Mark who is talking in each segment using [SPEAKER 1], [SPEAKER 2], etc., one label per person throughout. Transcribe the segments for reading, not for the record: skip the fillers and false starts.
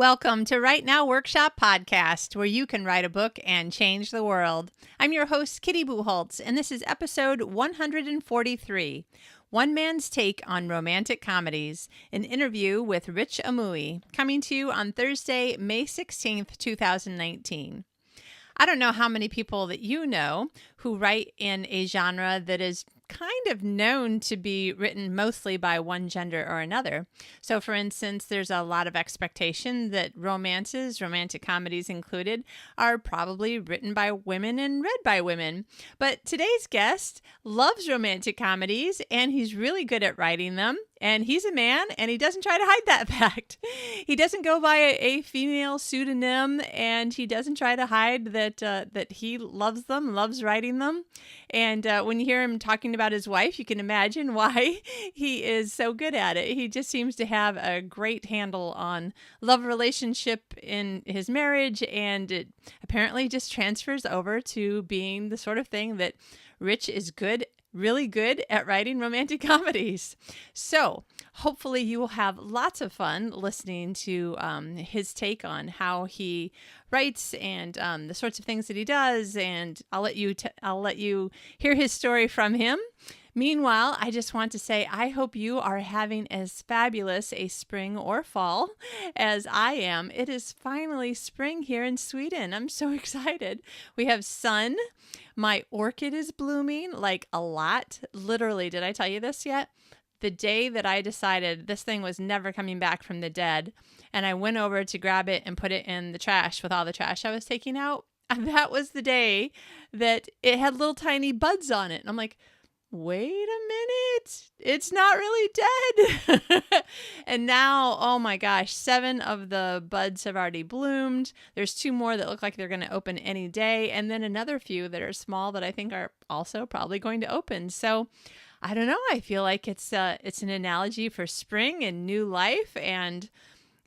[SPEAKER 1] Welcome to Write Now Workshop Podcast, where you can write a book and change the world. I'm your host, Kitty Bucholtz, and this is episode 143, One Man's Take on Romantic Comedies, an interview with Rich Amooi, coming to you on Thursday, May 16th, 2019. I don't know how many people that you know who write in a genre that is kind of known to be written mostly by one gender or another. So, for instance, there's a lot of expectation that romances, romantic comedies included, are probably written by women and read by women. But today's guest loves romantic comedies, and he's really good at writing them. And he's a man, and he doesn't try to hide that fact. He doesn't go by a female pseudonym, and he doesn't try to hide that he loves them, loves writing them. And when you hear him talking about his wife, you can imagine why he is so good at it. He just seems to have a great handle on love relationship in his marriage, and it apparently just transfers over to being the sort of thing that Rich is really good at writing romantic comedies. So hopefully you will have lots of fun listening to his take on how he writes and the sorts of things that he does. And I'll let you hear his story from him. Meanwhile, I just want to say I hope you are having as fabulous a spring or fall as I am. It is finally spring here in Sweden. I'm so excited. We have sun. My orchid is blooming like a lot. Literally, did I tell you this yet? The day that I decided this thing was never coming back from the dead, and I went over to grab it and put it in the trash with all the trash I was taking out, that was the day that it had little tiny buds on it. And I'm like, wait a minute, it's not really dead. And now, oh my gosh, 7 of the buds have already bloomed. There's 2 more that look like they're going to open any day. And then another few that are small that I think are also probably going to open. So I don't know. I feel like it's an analogy for spring and new life and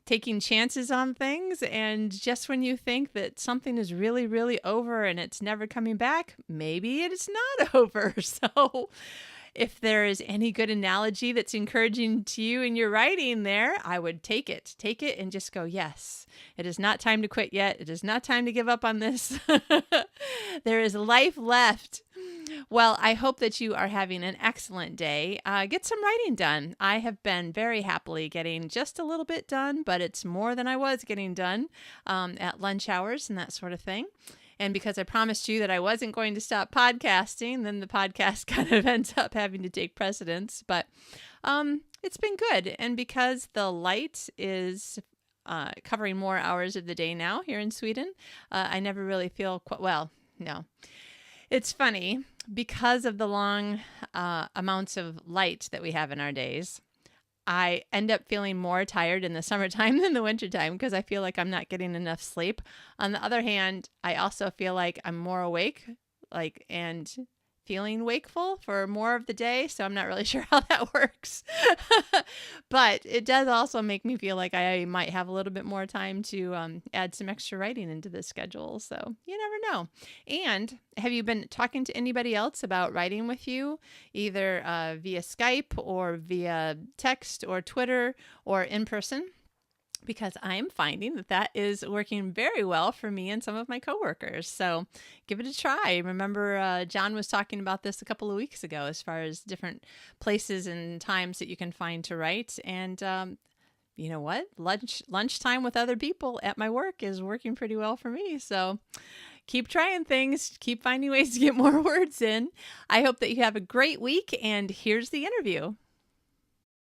[SPEAKER 1] taking chances on things. And just when you think that something is really, really over and it's never coming back, maybe it's not over. So if there is any good analogy that's encouraging to you in your writing there, I would take it. Take it and just go, yes, it is not time to quit yet. It is not time to give up on this. There is life left. Well, I hope that you are having an excellent day. Get some writing done. I have been very happily getting just a little bit done, but it's more than I was getting done at lunch hours and that sort of thing. And because I promised you that I wasn't going to stop podcasting, then the podcast kind of ends up having to take precedence. But it's been good. And because the light is covering more hours of the day now here in Sweden, I never really feel quite well. No. It's funny, because of the long amounts of light that we have in our days, I end up feeling more tired in the summertime than the wintertime because I feel like I'm not getting enough sleep. On the other hand, I also feel like I'm more awake, and feeling wakeful for more of the day. So I'm not really sure how that works. But it does also make me feel like I might have a little bit more time to add some extra writing into the schedule. So you never know. And have you been talking to anybody else about writing with you, either via Skype or via text or Twitter or in person? Because I'm finding that is working very well for me and some of my coworkers. So give it a try. Remember, John was talking about this a couple of weeks ago as far as different places and times that you can find to write. And you know what? Lunchtime with other people at my work is working pretty well for me. So keep trying things. Keep finding ways to get more words in. I hope that you have a great week. And here's the interview.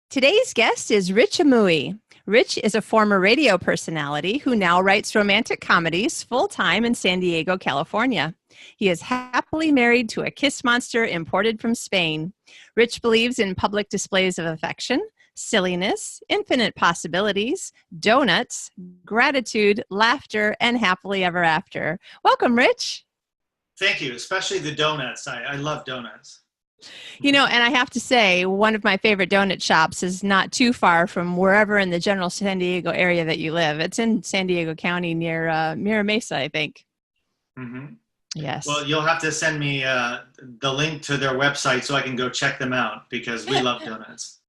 [SPEAKER 1] Today's guest is Rich Amooi. Rich is a former radio personality who now writes romantic comedies full-time in San Diego, California. He is happily married to a kiss monster imported from Spain. Rich believes in public displays of affection, silliness, infinite possibilities, donuts, gratitude, laughter, and happily ever after. Welcome, Rich.
[SPEAKER 2] Thank you, especially the donuts. I love donuts.
[SPEAKER 1] You know, and I have to say, one of my favorite donut shops is not too far from wherever in the general San Diego area that you live. It's in San Diego County near Mira Mesa, I think.
[SPEAKER 2] Mm-hmm.
[SPEAKER 1] Yes.
[SPEAKER 2] Well, you'll have to send me the link to their website so I can go check them out because we love donuts.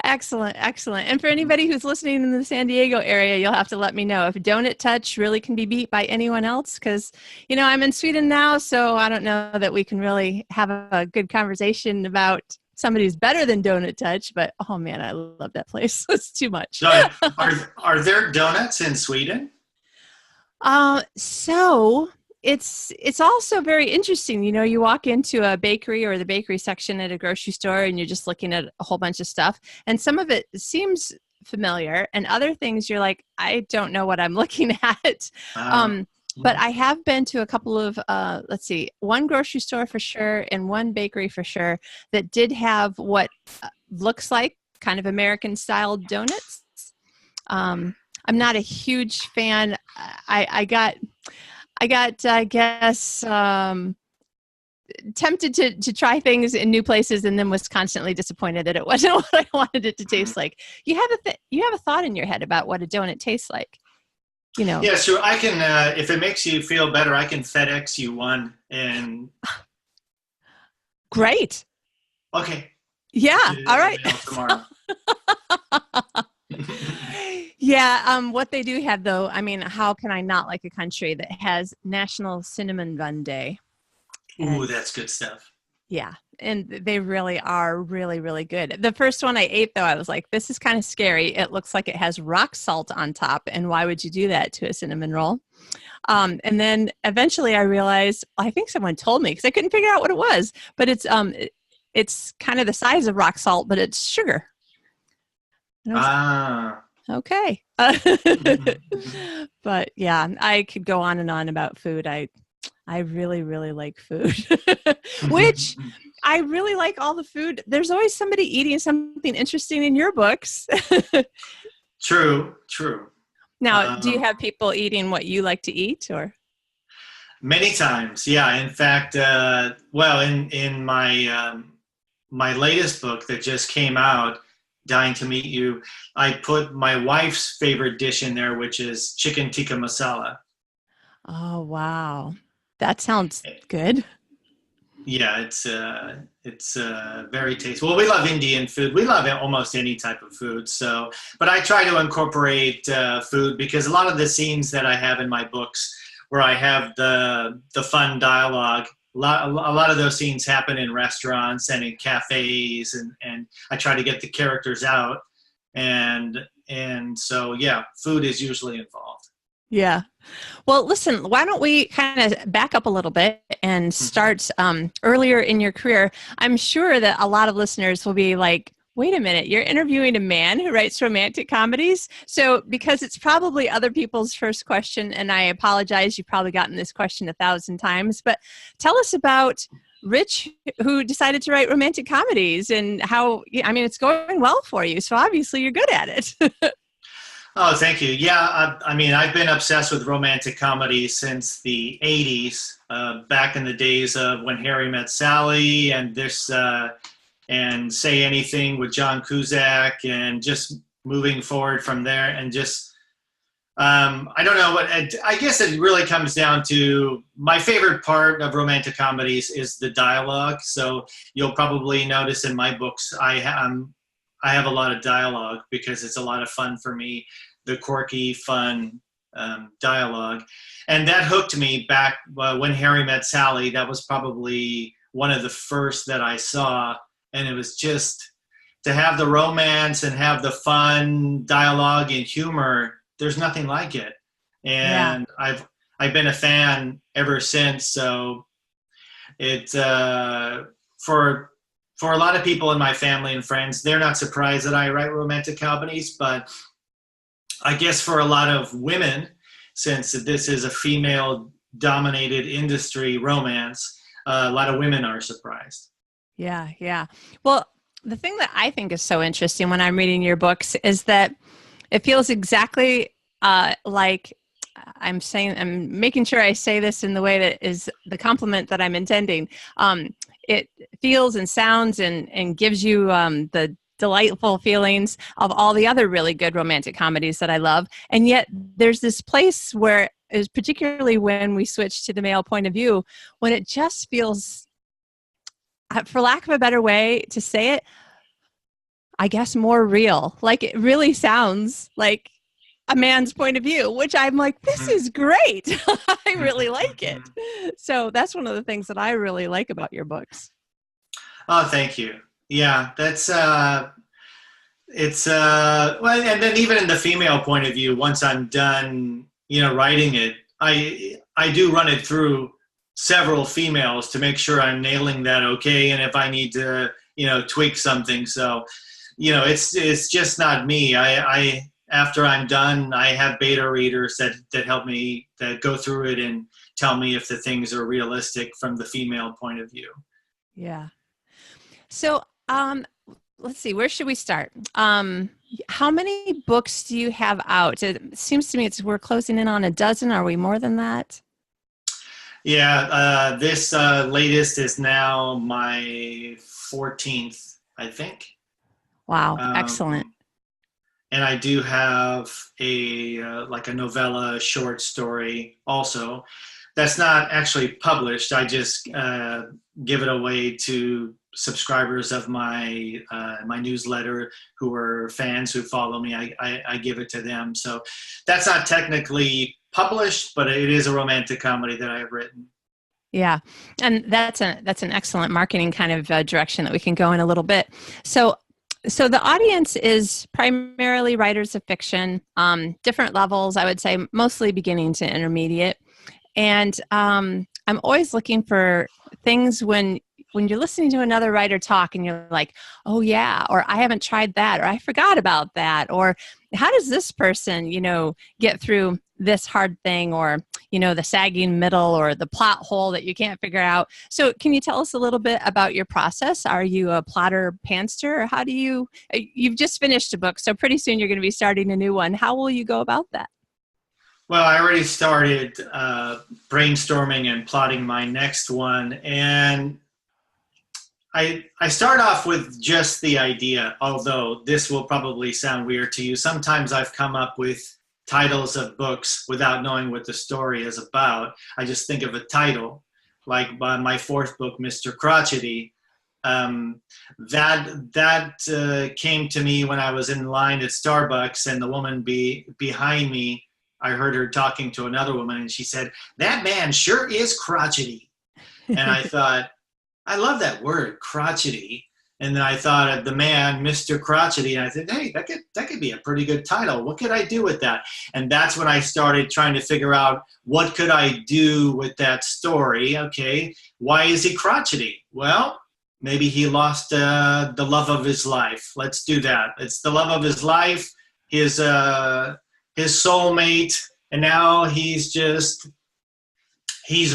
[SPEAKER 1] Excellent, excellent. And for anybody who's listening in the San Diego area, you'll have to let me know if Donut Touch really can be beat by anyone else. Because, I'm in Sweden now, so I don't know that we can really have a good conversation about somebody who's better than Donut Touch. But, oh man, I love that place. It's too much.
[SPEAKER 2] So, are there donuts in Sweden?
[SPEAKER 1] So it's also very interesting. You walk into a bakery or the bakery section at a grocery store and you're just looking at a whole bunch of stuff. And some of it seems familiar and other things you're like, I don't know what I'm looking at. But I have been to a couple of, one grocery store for sure and one bakery for sure that did have what looks like kind of American style donuts. I'm not a huge fan. I got, I guess, tempted to try things in new places and then was constantly disappointed that it wasn't what I wanted it to taste like. You have a thought in your head about what a donut tastes like,
[SPEAKER 2] Yeah, sure. I can, if it makes you feel better, I can FedEx you one and.
[SPEAKER 1] Great.
[SPEAKER 2] Okay.
[SPEAKER 1] Yeah. All right.
[SPEAKER 2] Tomorrow.
[SPEAKER 1] Yeah, what they do have, though, how can I not like a country that has National Cinnamon Bun Day?
[SPEAKER 2] Ooh, that's good stuff.
[SPEAKER 1] Yeah, and they really are really, really good. The first one I ate, though, I was like, this is kind of scary. It looks like it has rock salt on top, and why would you do that to a cinnamon roll? And then eventually I realized, I think someone told me, because I couldn't figure out what it was, but it's kind of the size of rock salt, but it's sugar. Okay. But yeah, I could go on and on about food. I really, really like food, which I really like all the food. There's always somebody eating something interesting in your books.
[SPEAKER 2] True.
[SPEAKER 1] Now, do you have people eating what you like to eat or?
[SPEAKER 2] Many times. Yeah. In fact, in my latest book that just came out, Dying to Meet You, I put my wife's favorite dish in there, which is chicken tikka masala.
[SPEAKER 1] Oh, wow. That sounds good.
[SPEAKER 2] Yeah, it's very tasty. Well, we love Indian food. We love almost any type of food. So, but I try to incorporate food because a lot of the scenes that I have in my books where I have the fun dialogue, a lot of those scenes happen in restaurants and in cafes, and I try to get the characters out, and so yeah, food is usually involved.
[SPEAKER 1] Yeah. Well, listen, why don't we kind of back up a little bit and start earlier in your career? I'm sure that a lot of listeners will be like, wait a minute, you're interviewing a man who writes romantic comedies? So, because it's probably other people's first question, and I apologize, you've probably gotten this question 1,000 times, but tell us about Rich, who decided to write romantic comedies and how, it's going well for you. So obviously you're good at it.
[SPEAKER 2] Oh, thank you. Yeah, I've been obsessed with romantic comedies since the 80s, back in the days of When Harry Met Sally and and Say Anything with John Cusack, and just moving forward from there. And just, I don't know I guess it really comes down to my favorite part of romantic comedies is the dialogue. So you'll probably notice in my books, I have a lot of dialogue because it's a lot of fun for me, the quirky, fun dialogue. And that hooked me back When Harry Met Sally. That was probably one of the first that I saw. And it was just to have the romance and have the fun dialogue and humor. There's nothing like it. And yeah. I've been a fan ever since. So it's for a lot of people in my family and friends, they're not surprised that I write romantic comedies, but I guess for a lot of women, since this is a female-dominated industry, romance, a lot of women are surprised.
[SPEAKER 1] Yeah. Well, the thing that I think is so interesting when I'm reading your books is that it feels exactly like I'm making sure I say this in the way that is the compliment that I'm intending. It feels and sounds and gives you the delightful feelings of all the other really good romantic comedies that I love. And yet there's this place where, is particularly when we switch to the male point of view, when it just feels, for lack of a better way to say it, I guess, more real. Like it really sounds like a man's point of view, which I'm like, this is great. I really like it. So that's one of the things that I really like about your books.
[SPEAKER 2] Oh, thank you. Yeah, that's it's well, and then even in the female point of view, once I'm done, writing it, I do run it through several females to make sure I'm nailing that okay, and if I need to, tweak something. So, it's just not me. I after I'm done, I have beta readers that help me, that go through it and tell me if the things are realistic from the female point of view.
[SPEAKER 1] Yeah. So, let's see, where should we start? How many books do you have out? It seems to me we're closing in on a dozen. Are we more than that?
[SPEAKER 2] Yeah, this latest is now my 14th, I think.
[SPEAKER 1] Wow, excellent.
[SPEAKER 2] And I do have like a novella short story also. That's not actually published. I just give it away to subscribers of my newsletter who are fans who follow me. I give it to them. So that's not technically published, but it is a romantic comedy that I have written.
[SPEAKER 1] Yeah, and that's an excellent marketing kind of direction that we can go in a little bit. So the audience is primarily writers of fiction, different levels, I would say, mostly beginning to intermediate. And I'm always looking for things when you're listening to another writer talk and you're like, oh yeah, or I haven't tried that, or I forgot about that, or how does this person, get through this hard thing, or, the sagging middle, or the plot hole that you can't figure out. So can you tell us a little bit about your process? Are you a plotter pantser, or you've just finished a book, so pretty soon you're going to be starting a new one. How will you go about that?
[SPEAKER 2] Well, I already started brainstorming and plotting my next one, and I start off with just the idea, although this will probably sound weird to you. Sometimes I've come up with titles of books without knowing what the story is about. I just think of a title, like my fourth book, Mr. Crotchety. That came to me when I was in line at Starbucks, and the woman behind me, I heard her talking to another woman, and she said, "That man sure is crotchety." And I thought, I love that word, crotchety. And then I thought of the man, Mr. Crotchety, and I said, hey, that could be a pretty good title. What could I do with that? And that's when I started trying to figure out, what could I do with that story? Okay, why is he crotchety? Well, maybe he lost the love of his life. Let's do that. It's the love of his life, his soulmate, and now he's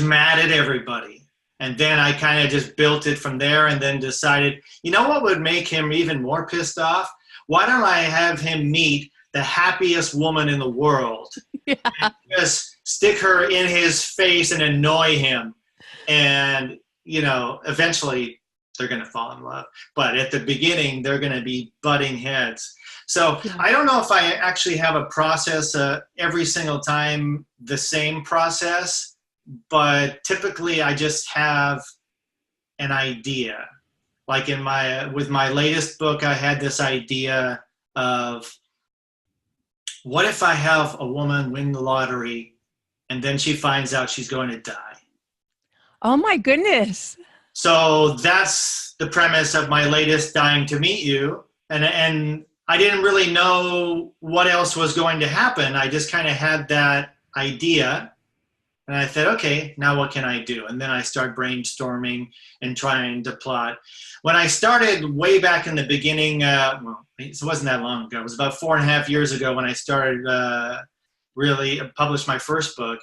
[SPEAKER 2] mad at everybody. And then I kind of just built it from there, and then decided, what would make him even more pissed off? Why don't I have him meet the happiest woman in the world? Yeah. And just stick her in his face and annoy him. And, eventually they're going to fall in love. But at the beginning, they're going to be butting heads. So yeah. I don't know if I actually have a process every single time, the same process. But typically I just have an idea. Like with my latest book, I had this idea of, what if I have a woman win the lottery and then she finds out she's going to die?
[SPEAKER 1] Oh my goodness.
[SPEAKER 2] So that's the premise of my latest Dying to Meet You. And I didn't really know what else was going to happen. I just kind of had that idea. And I thought, okay, now what can I do? And then I start brainstorming and trying to plot. When I started way back in the beginning, it wasn't that long ago. It was about 4.5 years ago when I started really published my first book.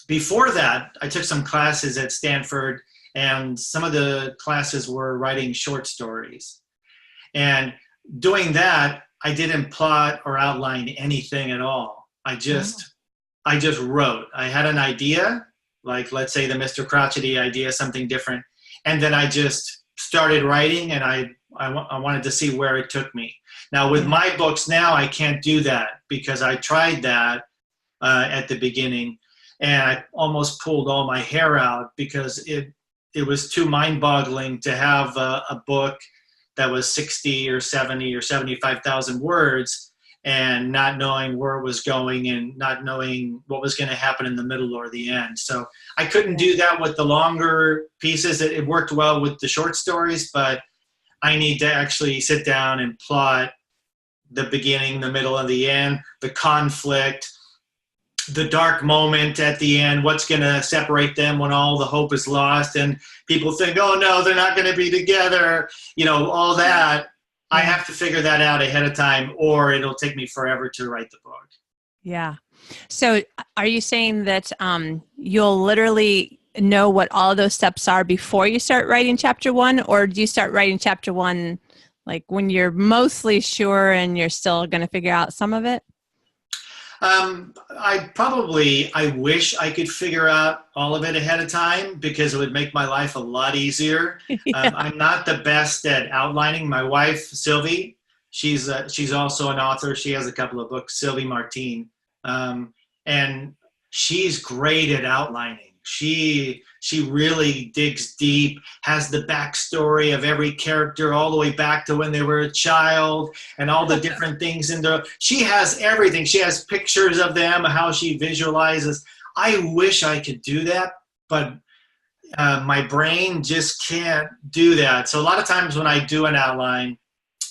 [SPEAKER 2] Before that, I took some classes at Stanford, and some of the classes were writing short stories. And doing that, I didn't plot or outline anything at all. I just wrote. I had an idea, like let's say the Mr. Crotchety idea, something different. And then I just started writing, and I wanted to see where it took me. Now with my books now, I can't do that because I tried that at the beginning, and I almost pulled all my hair out because it was too mind-boggling to have a book that was 60 or 70 or 75,000 words, and not knowing where it was going and not knowing what was going to happen in the middle or the end. So I couldn't do that with the longer pieces. It worked well with the short stories, but I need to actually sit down and plot the beginning, the middle, and the end, the conflict, the dark moment at the end, what's going to separate them when all the hope is lost and people think, oh no, they're not going to be together, all that. I have to figure that out ahead of time, or it'll take me forever to write the book.
[SPEAKER 1] Yeah. So are you saying that you'll literally know what all of those steps are before you start writing chapter 1, or do you start writing chapter 1 like when you're mostly sure and you're still going to figure out some of it?
[SPEAKER 2] I wish I could figure out all of it ahead of time, because it would make my life a lot easier. Yeah. I'm not the best at outlining. My wife, Silvi, she's also an author. She has a couple of books, Silvi Martin. And she's great at outlining. She really digs deep, has the backstory of every character all the way back to when they were a child and all the different things she has everything. She has pictures of them, how she visualizes. I wish I could do that, but my brain just can't do that. So a lot of times when I do an outline,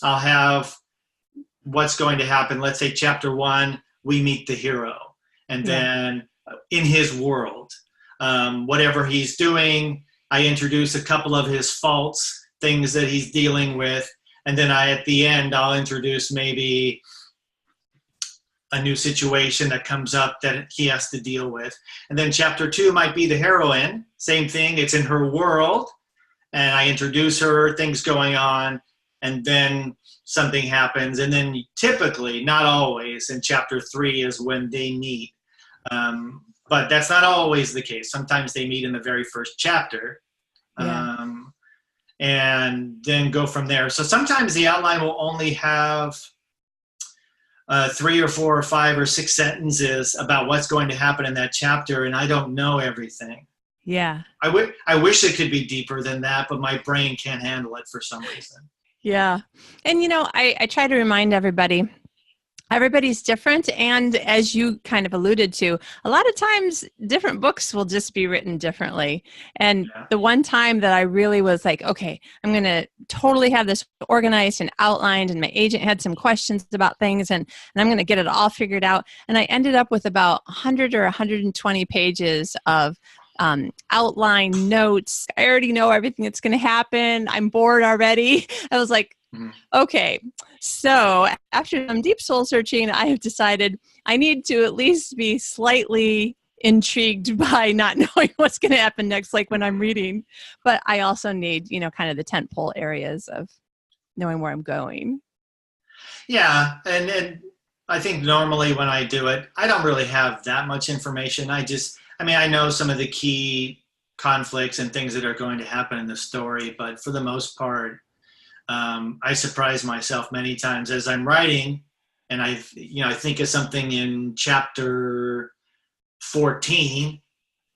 [SPEAKER 2] I'll have what's going to happen. Let's say chapter 1, we meet the hero, and then in his world, whatever he's doing, I introduce a couple of his faults, things that he's dealing with, and then at the end, I'll introduce maybe a new situation that comes up that he has to deal with. And then chapter 2 might be the heroine, same thing, it's in her world, and I introduce her, things going on, and then something happens, and then typically, not always, in chapter 3 is when they meet. But that's not always the case. Sometimes they meet in the very first chapter, and then go from there. So sometimes the outline will only have 3 or 4 or 5 or 6 sentences about what's going to happen in that chapter, and I don't know everything.
[SPEAKER 1] Yeah.
[SPEAKER 2] I wish it could be deeper than that, but my brain can't handle it for some reason.
[SPEAKER 1] Yeah. And, I try to remind everybody's different. And as you kind of alluded to, a lot of times different books will just be written differently. And the one time that I really was like, okay, I'm going to totally have this organized and outlined, and my agent had some questions about things, and I'm going to get it all figured out. And I ended up with about 100 or 120 pages of outline notes. I already know everything that's going to happen. I'm bored already. I was like, okay, so after some deep soul searching, I have decided I need to at least be slightly intrigued by not knowing what's going to happen next, like when I'm reading. But I also need, kind of the tentpole areas of knowing where I'm going.
[SPEAKER 2] Yeah, and I think normally when I do it, I don't really have that much information. I know some of the key conflicts and things that are going to happen in the story, but for the most part, I surprise myself many times as I'm writing, and I think of something in chapter 14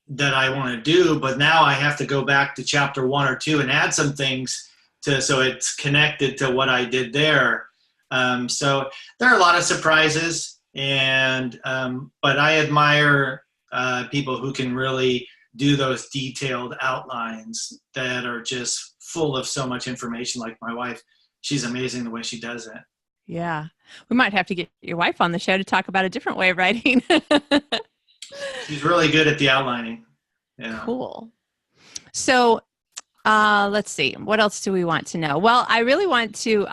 [SPEAKER 2] that I want to do, but now I have to go back to chapter 1 or 2 and add some things so it's connected to what I did there. So there are a lot of surprises, and but I admire people who can really do those detailed outlines that are just full of so much information. Like my wife, she's amazing the way she does it.
[SPEAKER 1] Yeah. We might have to get your wife on the show to talk about a different way of writing.
[SPEAKER 2] She's really good at the outlining. Yeah.
[SPEAKER 1] Cool. So let's see. What else do we want to know? Well, I really want to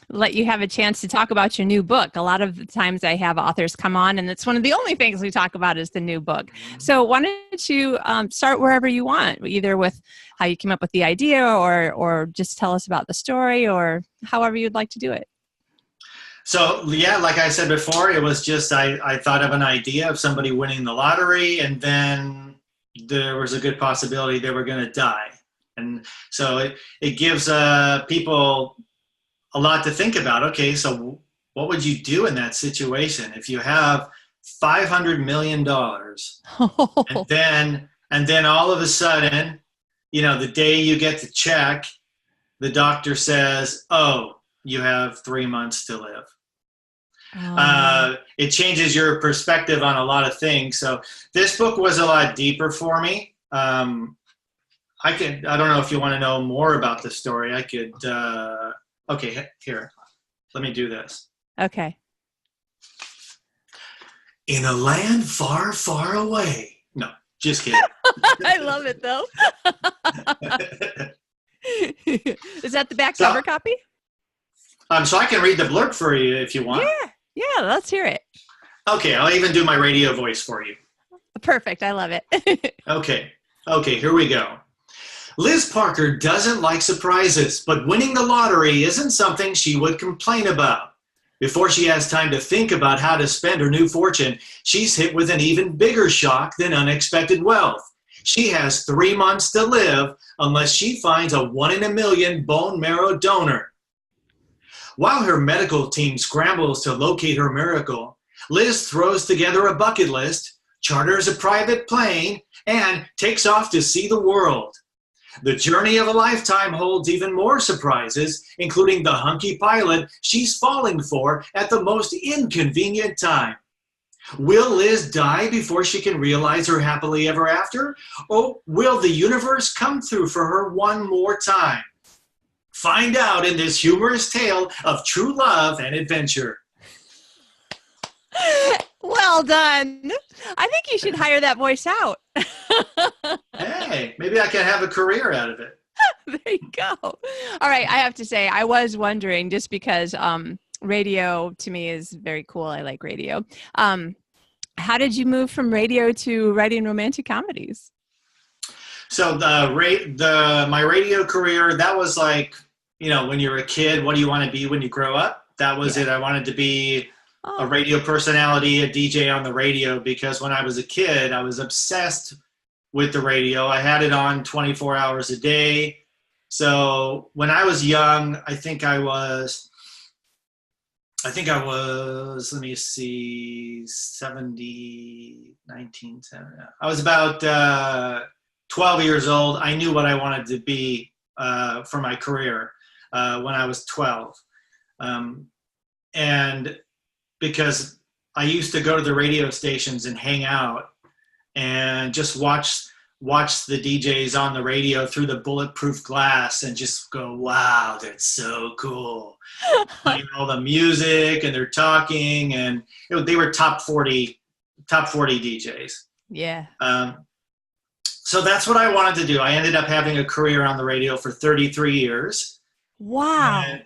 [SPEAKER 1] let you have a chance to talk about your new book. A lot of the times I have authors come on, and it's one of the only things we talk about is the new book. So why don't you start wherever you want, either with how you came up with the idea, or just tell us about the story, or however you'd like to do it.
[SPEAKER 2] So, yeah, like I said before, it was just I thought of an idea of somebody winning the lottery, and then there was a good possibility they were going to die. And so it gives people a lot to think about. Okay, so what would you do in that situation if you have $500 million and then all of a sudden, the day you get the check, the doctor says, "Oh, you have 3 months to live." It changes your perspective on a lot of things. So this book was a lot deeper for me. I don't know if you want to know more about the story. I could, okay, here, let me do this.
[SPEAKER 1] Okay.
[SPEAKER 2] In a land far, far away. No, just kidding.
[SPEAKER 1] I love it though. Is that the back cover copy?
[SPEAKER 2] So I can read the blurb for you if you want.
[SPEAKER 1] Yeah, let's hear it.
[SPEAKER 2] Okay, I'll even do my radio voice for you.
[SPEAKER 1] Perfect, I love it.
[SPEAKER 2] Okay, here we go. Liz Parker doesn't like surprises, but winning the lottery isn't something she would complain about. Before she has time to think about how to spend her new fortune, she's hit with an even bigger shock than unexpected wealth. She has 3 months to live unless she finds a 1 in a million bone marrow donor. While her medical team scrambles to locate her miracle, Liz throws together a bucket list, charters a private plane, and takes off to see the world. The journey of a lifetime holds even more surprises, including the hunky pilot she's falling for at the most inconvenient time. Will Liz die before she can realize her happily ever after? Or will the universe come through for her one more time? Find out in this humorous tale of true love and adventure.
[SPEAKER 1] Well done. I think you should hire that voice out.
[SPEAKER 2] Hey, maybe I can have a career out of it.
[SPEAKER 1] There you go. All right. I have to say, I was wondering, just because radio to me is very cool. I like radio. How did you move from radio to writing romantic comedies?
[SPEAKER 2] So my radio career, that was like, when you're a kid, what do you want to be when you grow up? That was it. I wanted to be a radio personality, a DJ on the radio, because when I was a kid, I was obsessed with the radio. I had it on 24 hours a day. So when I was young, I think I was, let me see, 1970. I was about 12 years old. I knew what I wanted to be for my career when I was 12. And because I used to go to the radio stations and hang out and just watch the DJs on the radio through the bulletproof glass and just go, wow, that's so cool. Playing all the music and they're talking, and they were top 40 DJs.
[SPEAKER 1] Yeah.
[SPEAKER 2] So that's what I wanted to do. I ended up having a career on the radio for 33 years.
[SPEAKER 1] Wow.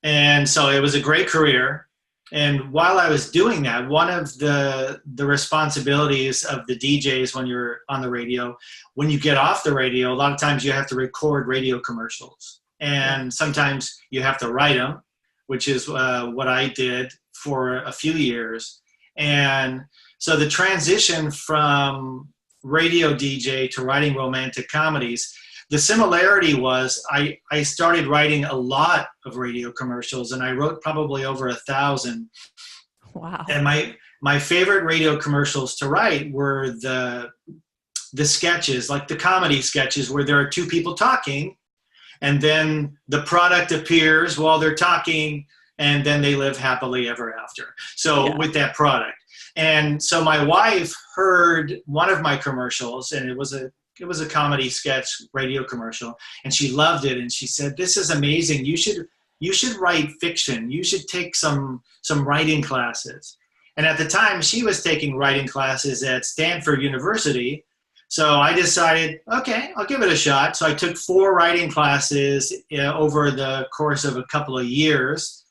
[SPEAKER 2] And so it was a great career. And while I was doing that, one of the responsibilities of the DJs when you're on the radio, when you get off the radio, a lot of times you have to record radio commercials. And sometimes you have to write them, which is what I did for a few years. And so the transition from radio DJ to writing romantic comedies, the similarity was I started writing a lot of radio commercials, and I wrote probably over 1,000.
[SPEAKER 1] Wow.
[SPEAKER 2] And my favorite radio commercials to write were the sketches, like the comedy sketches where there are two people talking, and then the product appears while they're talking, and then they live happily ever after. So with that product. And so my wife heard one of my commercials, and it was a comedy sketch radio commercial, and she loved it, and she said, "This is amazing. You should write fiction. You should take some writing classes." And at the time, she was taking writing classes at Stanford University. So I decided, okay, I'll give it a shot. So I took 4 writing classes over the course of a couple of years.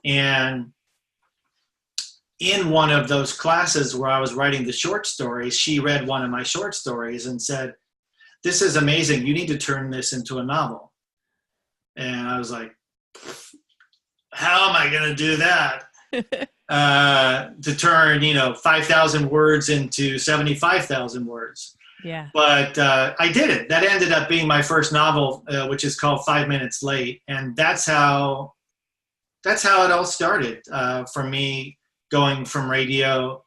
[SPEAKER 2] And in one of those classes where I was writing the short stories, she read one of my short stories and said, "This is amazing. You need to turn this into a novel." And I was like, how am I going to do that? To turn, 5,000 words into 75,000 words.
[SPEAKER 1] Yeah.
[SPEAKER 2] But I did it. That ended up being my first novel, which is called 5 Minutes Late. And that's how it all started for me, going from radio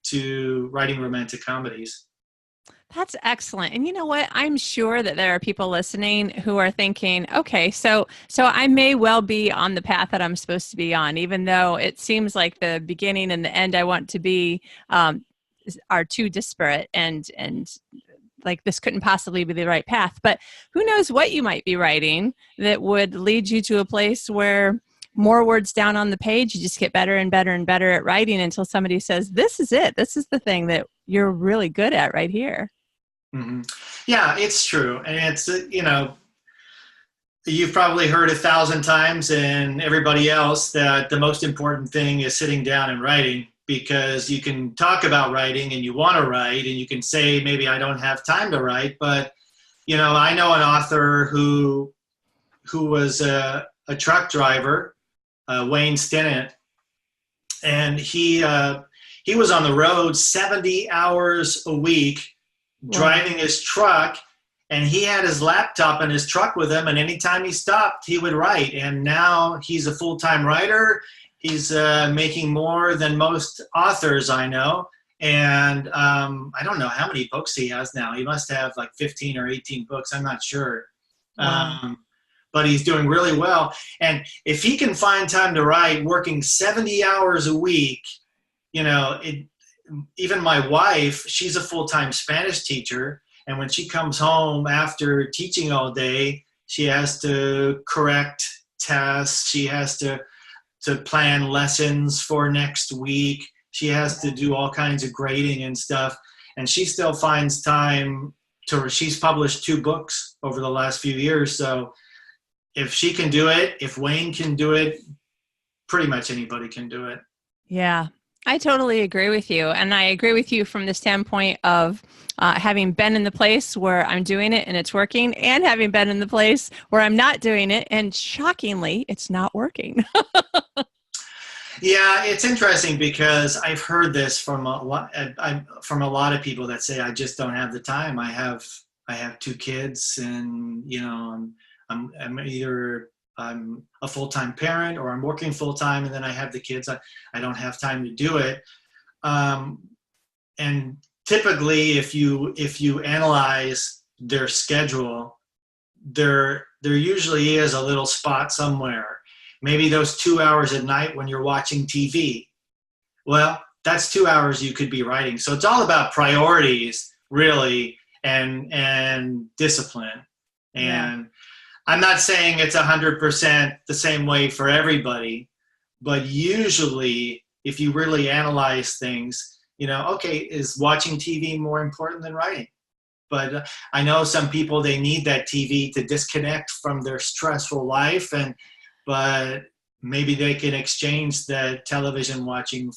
[SPEAKER 2] to writing romantic comedies.
[SPEAKER 1] That's excellent. And you know what? I'm sure that there are people listening who are thinking, okay, so I may well be on the path that I'm supposed to be on, even though it seems like the beginning and the end I want to be are too disparate and like this couldn't possibly be the right path. But who knows what you might be writing that would lead you to a place where more words down on the page, you just get better and better and better at writing until somebody says, this is it. This is the thing that you're really good at right here.
[SPEAKER 2] Mm-hmm. Yeah, it's true. And it's, you've probably heard 1,000 times, and everybody else, that the most important thing is sitting down and writing, because you can talk about writing and you want to write and you can say, maybe I don't have time to write. But, I know an author who was a truck driver, Wayne Stinnett, and he was on the road 70 hours a week driving his truck, and he had his laptop in his truck with him, and anytime he stopped, he would write. And now he's a full-time writer. He's making more than most authors I know. And I don't know how many books he has now. He must have like 15 or 18 books. I'm not sure.
[SPEAKER 1] Wow.
[SPEAKER 2] But he's doing really well. And if he can find time to write, working 70 hours a week, even my wife, she's a full-time Spanish teacher. And when she comes home after teaching all day, she has to correct tests. She has to plan lessons for next week. She has to do all kinds of grading and stuff. And she still finds time she's published 2 books over the last few years. So if she can do it, if Wayne can do it, pretty much anybody can do it.
[SPEAKER 1] Yeah, I totally agree with you. And I agree with you from the standpoint of having been in the place where I'm doing it and it's working, and having been in the place where I'm not doing it and shockingly, it's not working.
[SPEAKER 2] Yeah, it's interesting because I've heard this from a lot of people that say, I just don't have the time. I have 2 kids, and I'm either I'm a full-time parent or I'm working full-time, and then I have the kids. I don't have time to do it. And typically, if you analyze their schedule, there usually is a little spot somewhere. Maybe those 2 hours at night when you're watching TV. Well, that's 2 hours you could be writing. So it's all about priorities, really, and discipline. And I'm not saying it's 100% the same way for everybody, but usually if you really analyze things, okay, is watching TV more important than writing? But I know some people, they need that TV to disconnect from their stressful life, but maybe they can exchange the television watching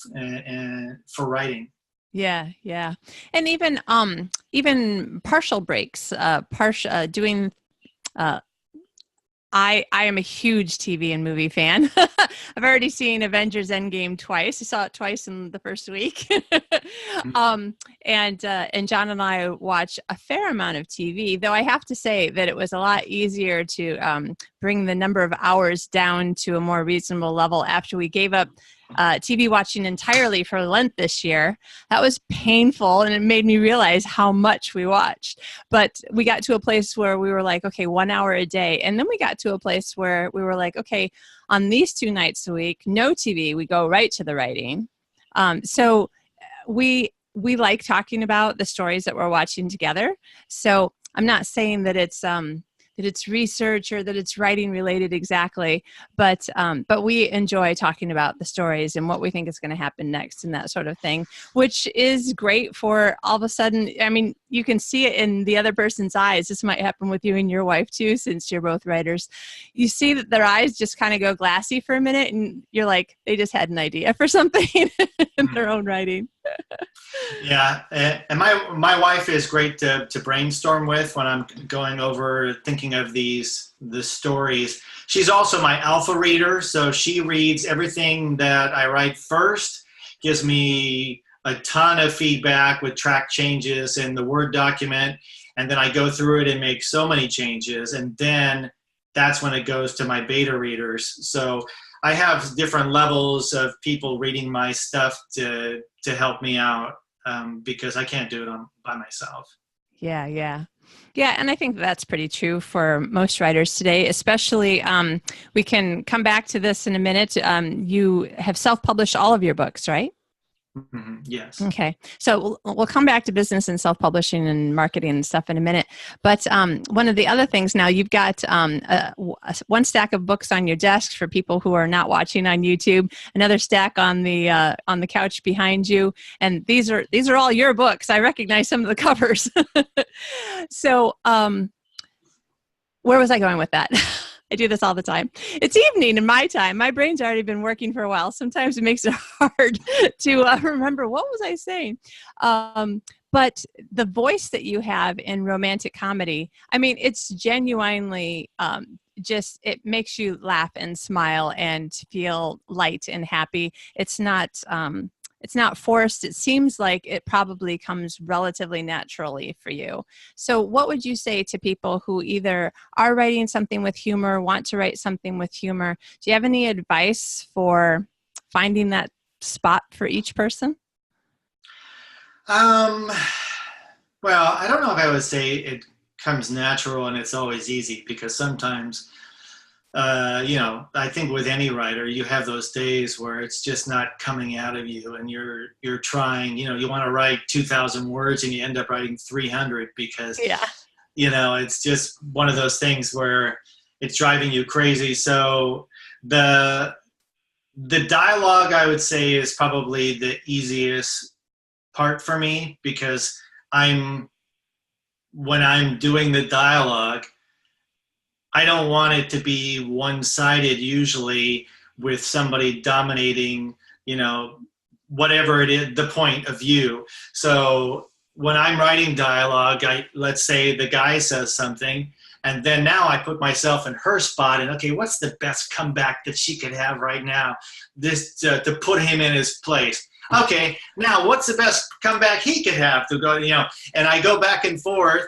[SPEAKER 2] for writing.
[SPEAKER 1] Yeah, yeah. And even partial breaks, doing I am a huge TV and movie fan. I've already seen Avengers Endgame twice. I saw it twice in the first week. And John and I watch a fair amount of TV, though I have to say that it was a lot easier to bring the number of hours down to a more reasonable level after we gave up TV watching entirely for Lent this year. That was painful, and it made me realize how much we watched. But we got to a place where we were like, okay, 1 hour a day. And then we got to a place where we were like, okay, on these 2 nights a week, no TV, we go right to the writing. So we like talking about the stories that we're watching together. So I'm not saying that it's research or that it's writing related exactly, but we enjoy talking about the stories and what we think is going to happen next and that sort of thing, which is great for all of a sudden. I mean, you can see it in the other person's eyes. This might happen with you and your wife too, since you're both writers. You see that their eyes just kind of go glassy for a minute, and you're like, they just had an idea for something in their own writing.
[SPEAKER 2] Yeah, and my wife is great to brainstorm with when I'm going over thinking of the stories. She's also my alpha reader, so she reads everything that I write first, gives me a ton of feedback with track changes in the Word document, and then I go through it and make so many changes, and then that's when it goes to my beta readers. So I have different levels of people reading my stuff to help me out, because I can't do it by myself.
[SPEAKER 1] Yeah, yeah. Yeah, and I think that's pretty true for most writers today, especially we can come back to this in a minute. You have self-published all of your books, right?
[SPEAKER 2] Yes.
[SPEAKER 1] Okay. So we'll come back to business and self-publishing and marketing and stuff in a minute. But one of the other things now, you've got one stack of books on your desk for people who are not watching on YouTube, another stack on the couch behind you, and these are all your books. I recognize some of the covers. So where was I going with that? I do this all the time. It's evening in my time. My brain's already been working for a while. Sometimes it makes it hard to remember what was I saying. But the voice that you have in romantic comedy, I mean, it's genuinely just, it makes you laugh and smile and feel light and happy. It's not forced. It seems like it probably comes relatively naturally for you. So what would you say to people who either are writing something with humor, want to write something with humor? Do you have any advice for finding that spot for each person?
[SPEAKER 2] Well, I don't know if I would say it comes natural and it's always easy, because sometimes I think with any writer, you have those days where it's just not coming out of you, and you're trying. You want to write 2,000 words, and you end up writing 300 because
[SPEAKER 1] Yeah.
[SPEAKER 2] it's just one of those things where it's driving you crazy. So the dialogue, I would say, is probably the easiest part for me, because when I'm doing the dialogue, I don't want it to be one-sided, usually, with somebody dominating, whatever it is, the point of view. So when I'm writing dialogue, let's say the guy says something, and then now I put myself in her spot, and okay, what's the best comeback that she could have right now? This to put him in his place. Okay, now what's the best comeback he could have to go, and I go back and forth,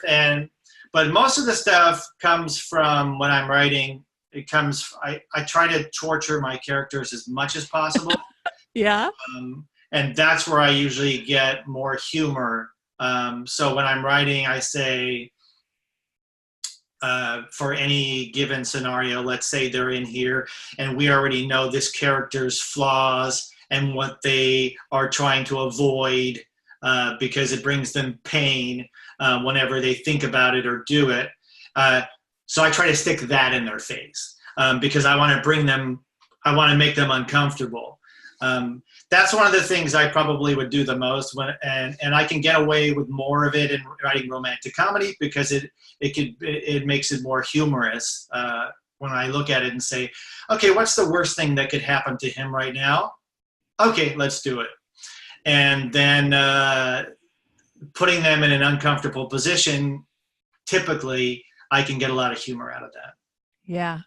[SPEAKER 2] but most of the stuff comes from when I'm writing. I try to torture my characters as much as possible.
[SPEAKER 1] Yeah.
[SPEAKER 2] And that's where I usually get more humor. So when I'm writing, I say, for any given scenario, let's say they're in here and we already know this character's flaws and what they are trying to avoid, because it brings them pain whenever they think about it or do it. So I try to stick that in their face, because I want to make them uncomfortable. That's one of the things I probably would do the most, and I can get away with more of it in writing romantic comedy, because it makes it more humorous when I look at it and say, okay, what's the worst thing that could happen to him right now? Okay, let's do it. And then putting them in an uncomfortable position, typically I can get a lot of humor out of that.
[SPEAKER 1] Yeah.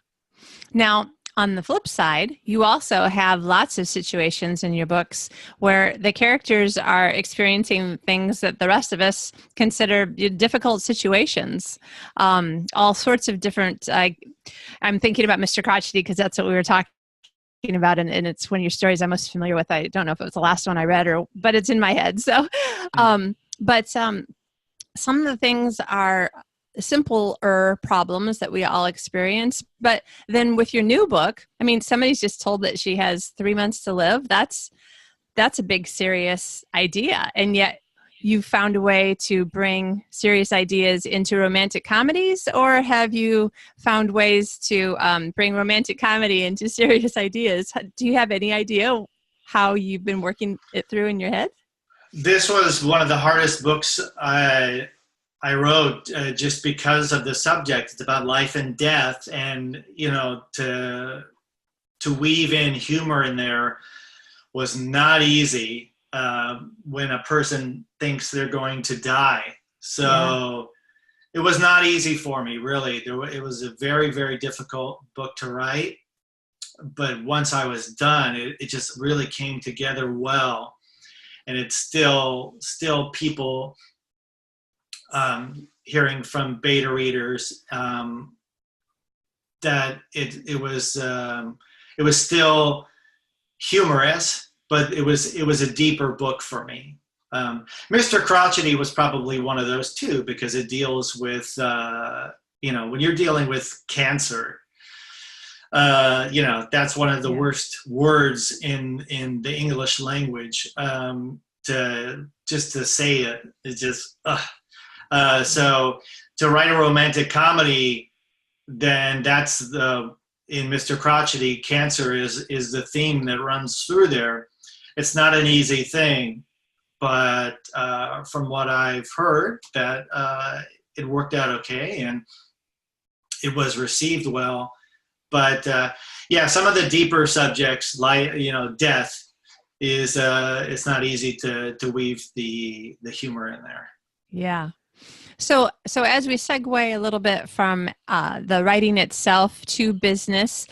[SPEAKER 1] Now, on the flip side, you also have lots of situations in your books where the characters are experiencing things that the rest of us consider difficult situations. All sorts of different, I'm thinking about Mr. Crotchety because that's what we were talking about, and it's one of your stories I'm most familiar with. I don't know if it was the last one I read, but it's in my head. So, but some of the things are simpler problems that we all experience. But then with your new book, I mean, somebody's just told that she has 3 months to live. That's a big, serious idea. And yet you found a way to bring serious ideas into romantic comedies, or have you found ways to bring romantic comedy into serious ideas? Do you have any idea how you've been working it through in your head?
[SPEAKER 2] This was one of the hardest books I wrote, just because of the subject. It's about life and death, and to weave in humor in there was not easy when a person thinks they're going to die. So It was not easy for me, really. It was a very, very difficult book to write, but once I was done, it just really came together well. And it's still people hearing from beta readers that it was still humorous, but it was a deeper book for me. Mr. Crotchety was probably one of those too, because it deals with, when you're dealing with cancer, that's one of the worst words in the English language. To say it, it's just, so to write a romantic comedy, then that's in Mr. Crotchety, cancer is the theme that runs through there. It's not an easy thing, but from what I've heard, that it worked out okay and it was received well. But some of the deeper subjects, like death, is it's not easy to weave the humor in there.
[SPEAKER 1] Yeah. So as we segue a little bit from the writing itself to business,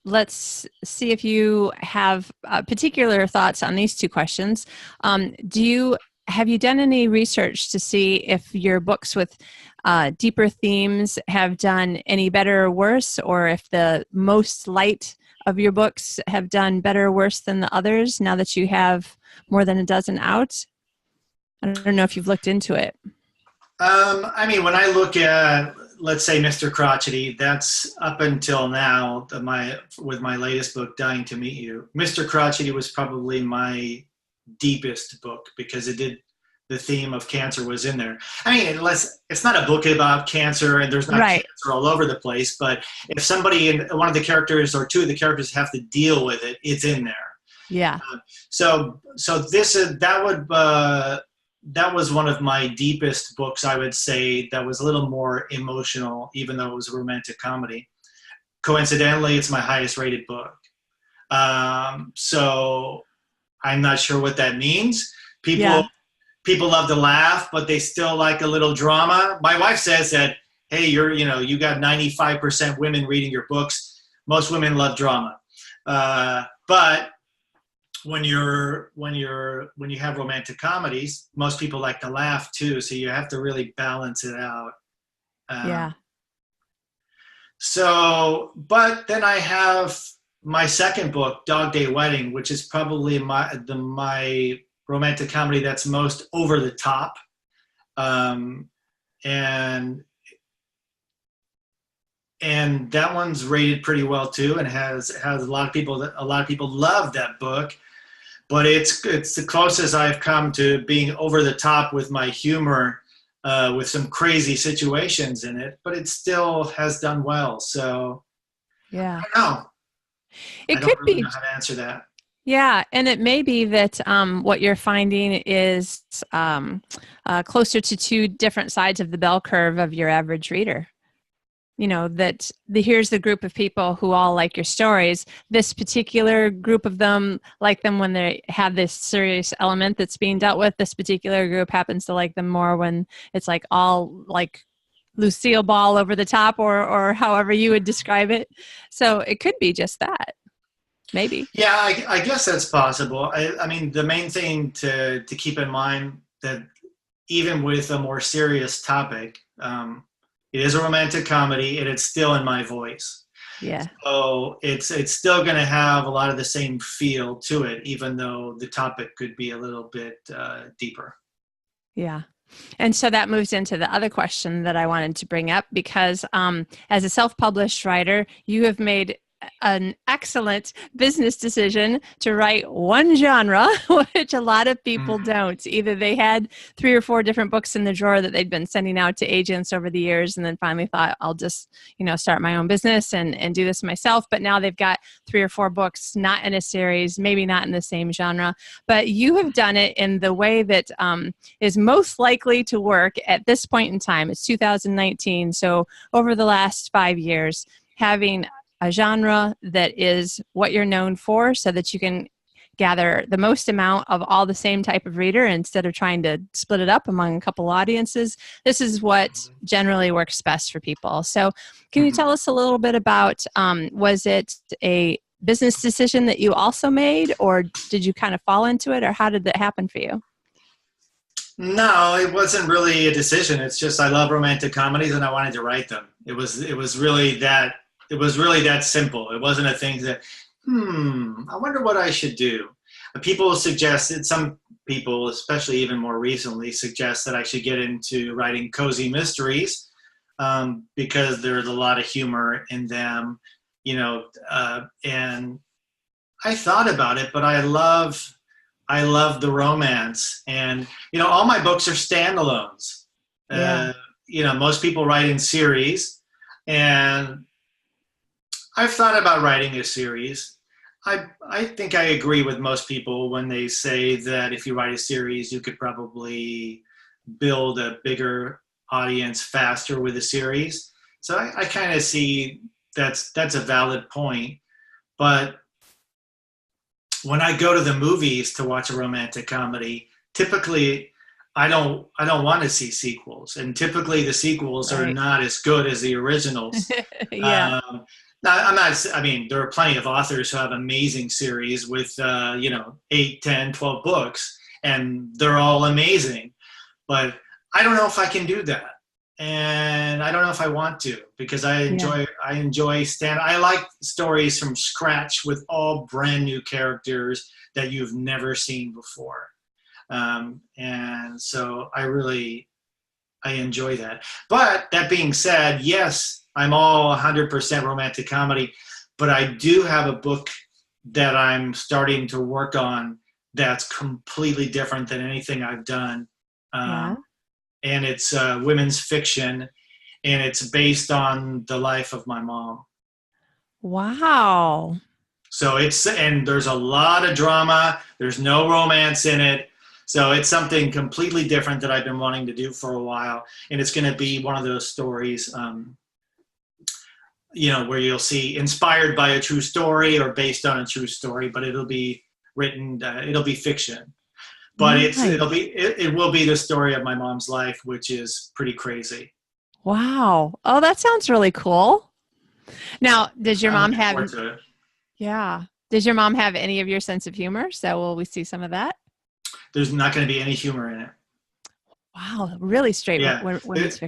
[SPEAKER 1] let's see if you have particular thoughts on these two questions. Have you done any research to see if your books with deeper themes have done any better or worse, or if the most light of your books have done better or worse than the others now that you have more than a dozen out? I don't know if you've looked into it.
[SPEAKER 2] When I look at, let's say, Mr. Crotchety, that's up until now, with my latest book, Dying to Meet You. Mr. Crotchety was probably my deepest book because the theme of cancer was in there. It's not a book about cancer and there's not cancer all over the place, but if one of the characters or two of the characters have to deal with it, it's in there.
[SPEAKER 1] Yeah.
[SPEAKER 2] That was one of my deepest books, I would say, that was a little more emotional, even though it was a romantic comedy. Coincidentally, it's my highest rated book. So I'm not sure what that means. People love to laugh, but they still like a little drama. My wife says that, hey, you got 95% women reading your books. Most women love drama. But when you have romantic comedies, most people like to laugh too. So you have to really balance it out. But then I have my second book, Dog Day Wedding, which is probably my romantic comedy that's most over the top. And that one's rated pretty well too, and has a lot of people love that book. But it's the closest I've come to being over the top with my humor, with some crazy situations in it, but it still has done well. So
[SPEAKER 1] yeah,
[SPEAKER 2] I don't know.
[SPEAKER 1] It
[SPEAKER 2] I
[SPEAKER 1] could
[SPEAKER 2] don't really
[SPEAKER 1] be
[SPEAKER 2] know how to answer that.
[SPEAKER 1] Yeah, and it may be that what you're finding is closer to two different sides of the bell curve of your average reader. That here's the group of people who all like your stories. This particular group of them like them when they have this serious element that's being dealt with. This particular group happens to like them more when it's like all like Lucille Ball over the top, or however you would describe it. So it could be just that. Maybe.
[SPEAKER 2] Yeah, I guess that's possible. I mean, the main thing to keep in mind that even with a more serious topic, it is a romantic comedy and it's still in my voice.
[SPEAKER 1] Yeah.
[SPEAKER 2] So it's still going to have a lot of the same feel to it, even though the topic could be a little bit deeper.
[SPEAKER 1] Yeah. And so that moves into the other question that I wanted to bring up, because as a self-published writer, you have made an excellent business decision to write one genre, which a lot of people don't. Either they had 3 or 4 different books in the drawer that they'd been sending out to agents over the years, and then finally thought, I'll just, start my own business and do this myself. But now they've got 3 or 4 books, not in a series, maybe not in the same genre, but you have done it in the way that is most likely to work at this point in time. It's 2019. So over the last 5 years, having a genre that is what you're known for, so that you can gather the most amount of all the same type of reader instead of trying to split it up among a couple audiences. This is what generally works best for people. So can you tell us a little bit about, was it a business decision that you also made, or did you kind of fall into it, or how did that happen for you?
[SPEAKER 2] No, it wasn't really a decision. It's just I love romantic comedies and I wanted to write them. It was really that simple. It wasn't a thing that, I wonder what I should do. People suggested, some people, especially even more recently, suggest that I should get into writing cozy mysteries, because there's a lot of humor in them, and I thought about it, but I love the romance, and all my books are standalones.
[SPEAKER 1] Yeah.
[SPEAKER 2] Most people write in series, and I've thought about writing a series. I think I agree with most people when they say that if you write a series, you could probably build a bigger audience faster with a series. So I kind of see that's a valid point. But when I go to the movies to watch a romantic comedy, typically I don't want to see sequels, and typically the sequels are not as good as the originals.
[SPEAKER 1] Yeah.
[SPEAKER 2] Now, I mean, there are plenty of authors who have amazing series with 8, 10, 12 books, and they're all amazing. But I don't know if I can do that, and I don't know if I want to, because I like stories from scratch with all brand new characters that you've never seen before, and so I enjoy that. But that being said, yes, I'm all 100% romantic comedy, but I do have a book that I'm starting to work on that's completely different than anything I've done.
[SPEAKER 1] Yeah.
[SPEAKER 2] And it's women's fiction, and it's based on the life of my mom.
[SPEAKER 1] Wow.
[SPEAKER 2] So and there's a lot of drama. There's no romance in it. So it's something completely different that I've been wanting to do for a while. And it's going to be one of those stories, where you'll see inspired by a true story or based on a true story, but it'll be written, it'll be fiction. But
[SPEAKER 1] Nice.
[SPEAKER 2] it will be the story of my mom's life, which is pretty crazy.
[SPEAKER 1] Wow. Oh, that sounds really cool. Now, does your mom have? Yeah. Does your mom have any of your sense of humor? So will we see some of that?
[SPEAKER 2] There's not going to be any humor in it.
[SPEAKER 1] Wow, really straight.
[SPEAKER 2] Yeah, this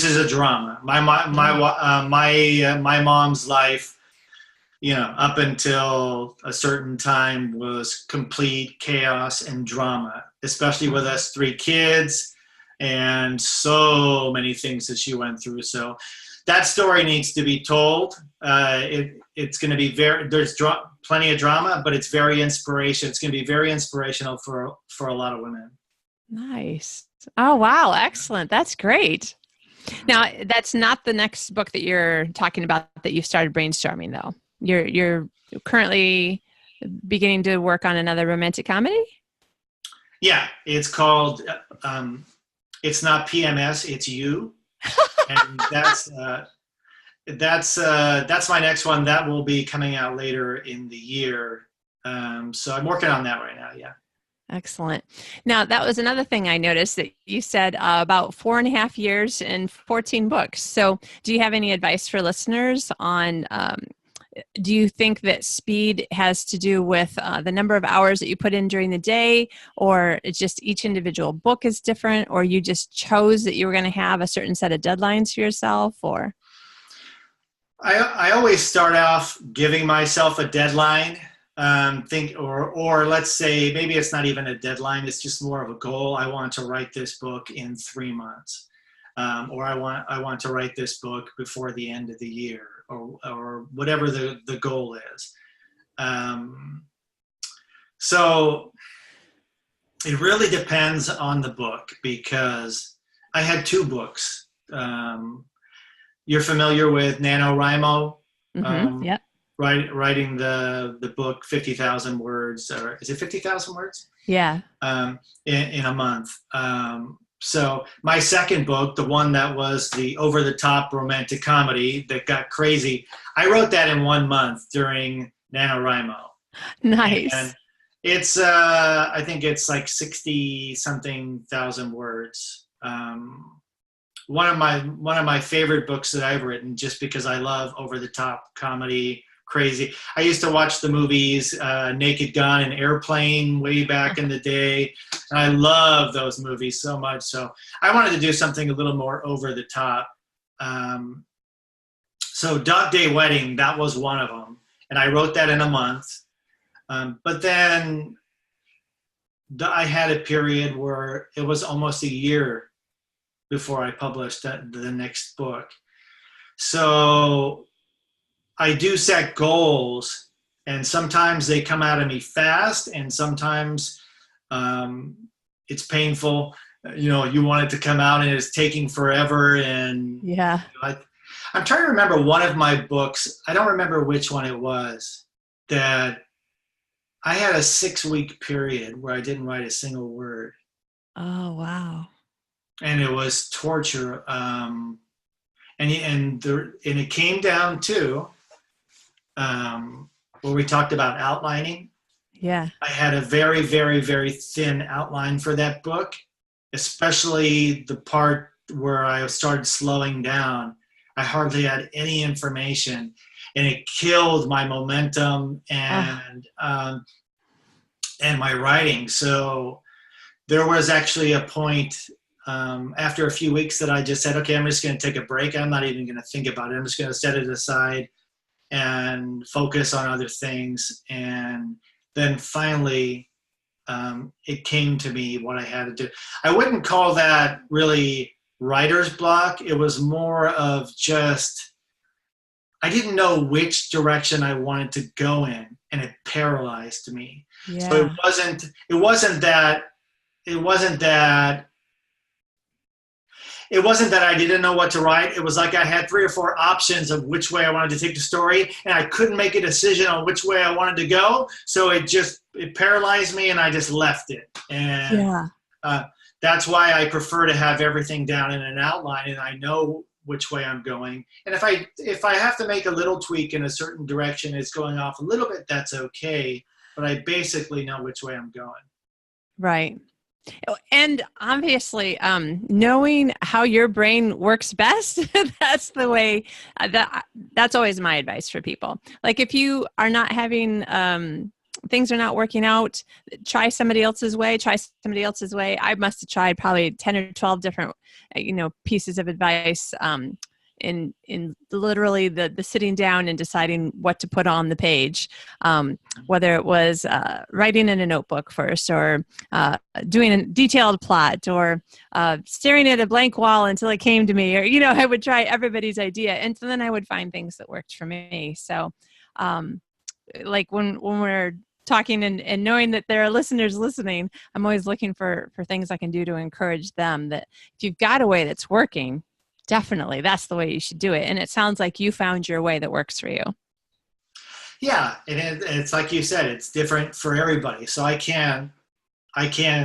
[SPEAKER 2] is a drama. My mom's life, up until a certain time, was complete chaos and drama, especially with us 3 kids and so many things that she went through. So that story needs to be told. It's going to be there's plenty of drama, but it's very inspirational. It's going to be very inspirational for a lot of women.
[SPEAKER 1] Nice. Oh, wow. Excellent. That's great. Now, that's not the next book that you're talking about that you started brainstorming, though. You're currently beginning to work on another romantic comedy? Yeah,
[SPEAKER 2] it's called, it's not PMS, it's You. And that's my next one. That will be coming out later in the year. So I'm working on that right now, yeah.
[SPEAKER 1] Excellent. Now, that was another thing I noticed that you said about 4.5 years and 14 books. So do you have any advice for listeners on, do you think that speed has to do with the number of hours that you put in during the day, or it's just each individual book is different, or you just chose that you were going to have a certain set of deadlines for yourself, or?
[SPEAKER 2] I always start off giving myself a deadline. Or let's say maybe it's not even a deadline, it's just more of a goal. I want to write this book in 3 months, or I want to write this book before the end of the year, or whatever the goal is. So it really depends on the book, because I had 2 books. You're familiar with NaNoWriMo?
[SPEAKER 1] Yep.
[SPEAKER 2] Writing the book 50,000 words, or is it 50,000 words?
[SPEAKER 1] Yeah.
[SPEAKER 2] In a month. So my second book, the one that was the over-the-top romantic comedy that got crazy, I wrote that in 1 month during NaNoWriMo.
[SPEAKER 1] Nice.
[SPEAKER 2] And it's I think it's like 60-something thousand words. One of my favorite books that I've written, just because I love over-the-top comedy. Crazy. I used to watch the movies Naked Gun and Airplane way back in the day, and I love those movies so much. So I wanted to do something a little more over the top. So Dog Day Wedding, that was one of them, and I wrote that in a month. But then I had a period where it was almost a year before I published the next book. So I do set goals, and sometimes they come out of me fast, and sometimes it's painful. You want it to come out, and it's taking forever. And
[SPEAKER 1] Yeah.
[SPEAKER 2] I'm trying to remember one of my books. I don't remember which one it was, that I had a 6-week period where I didn't write a single word.
[SPEAKER 1] Oh, wow.
[SPEAKER 2] And it was torture. And it came down to where we talked about outlining.
[SPEAKER 1] Yeah.
[SPEAKER 2] I had a very, very, very thin outline for that book, especially the part where I started slowing down. I hardly had any information, and it killed my momentum and my writing. So there was actually a point after a few weeks that I just said, okay, I'm just going to take a break. I'm not even going to think about it. I'm just going to set it aside and focus on other things. And then finally, it came to me what I had to do. I wouldn't call that really writer's block. It was more of just, I didn't know which direction I wanted to go in, and it paralyzed me.
[SPEAKER 1] Yeah.
[SPEAKER 2] So it wasn't that I didn't know what to write. It was like I had 3 or 4 options of which way I wanted to take the story, and I couldn't make a decision on which way I wanted to go. So it paralyzed me, and I just left it. And that's why I prefer to have everything down in an outline, and I know which way I'm going. And if I have to make a little tweak in a certain direction, it's going off a little bit, that's okay. But I basically know which way I'm going.
[SPEAKER 1] Right. And obviously, knowing how your brain works best, that's the way, that's always my advice for people. Like if you are not having, things are not working out, try somebody else's way. I must have tried probably 10 or 12 different, pieces of advice, in literally the sitting down and deciding what to put on the page, whether it was writing in a notebook first, or doing a detailed plot, or staring at a blank wall until it came to me, or I would try everybody's idea, and so then I would find things that worked for me. So like when we're talking and knowing that there are listeners listening, I'm always looking for things I can do to encourage them that if you've got a way that's working, definitely that's the way you should do it. And it sounds like you found your way that works for you.
[SPEAKER 2] Yeah, and it's like you said, it's different for everybody. So I can't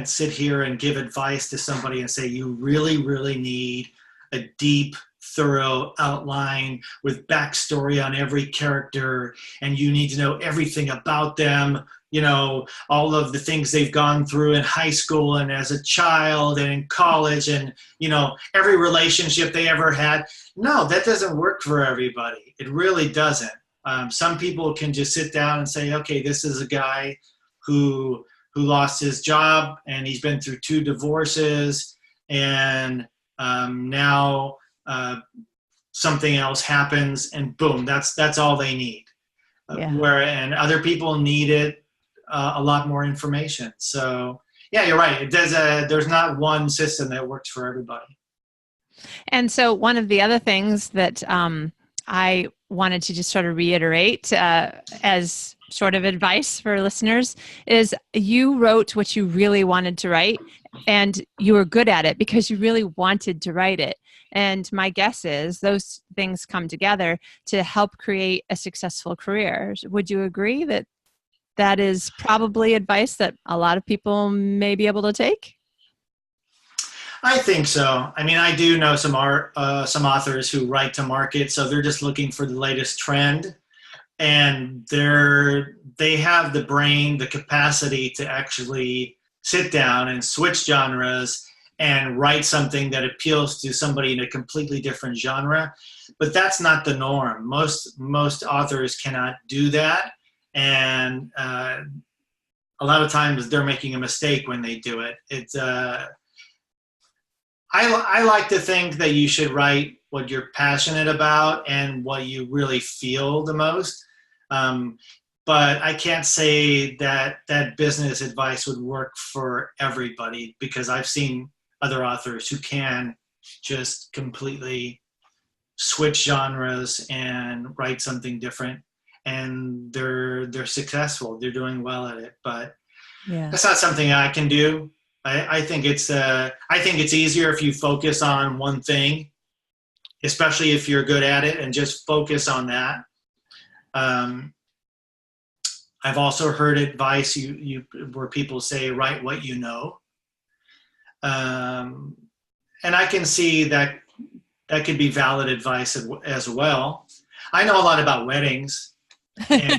[SPEAKER 2] sit here and give advice to somebody and say, you really, really need a deep, thorough outline with backstory on every character, and you need to know everything about them, all of the things they've gone through in high school and as a child and in college, and every relationship they ever had. No, that doesn't work for everybody. It really doesn't. Some people can just sit down and say, okay, this is a guy who lost his job, and he's been through 2 divorces, and now something else happens, and boom, that's all they need. And other people needed a lot more information. So yeah, you're right. There's not one system that works for everybody.
[SPEAKER 1] And so one of the other things that I wanted to just sort of reiterate as sort of advice for listeners is you wrote what you really wanted to write, and you were good at it because you really wanted to write it. And my guess is those things come together to help create a successful career. Would you agree that that is probably advice that a lot of people may be able to take?
[SPEAKER 2] I think so. I mean, I do know some authors who write to market, so they're just looking for the latest trend, and they have the brain, the capacity to actually sit down and switch genres and write something that appeals to somebody in a completely different genre. But that's not the norm. Most authors cannot do that, and a lot of times they're making a mistake when they do it. It's I like to think that you should write what you're passionate about and what you really feel the most. But but I can't say that that business advice would work for everybody, because I've seen other authors who can just completely switch genres and write something different, and they're successful. They're doing well at it, but that's not something I can do. I think it's easier if you focus on one thing, especially if you're good at it, and just focus on that. I've also heard advice where people say, write what you know. And I can see that could be valid advice as well. I know a lot about weddings. And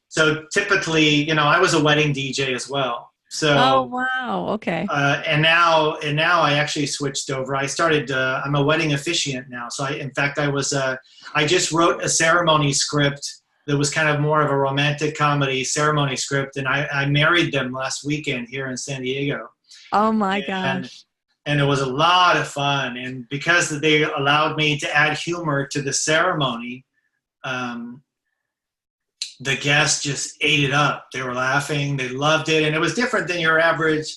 [SPEAKER 2] so typically, I was a wedding DJ as well. So,
[SPEAKER 1] oh, wow. Okay.
[SPEAKER 2] And now I actually switched over. I started, I'm a wedding officiant now. So I just wrote a ceremony script that was kind of more of a romantic comedy ceremony script. And I married them last weekend here in San Diego.
[SPEAKER 1] Oh my gosh.
[SPEAKER 2] And it was a lot of fun. And because they allowed me to add humor to the ceremony, the guests just ate it up. They were laughing. They loved it. And it was different than your average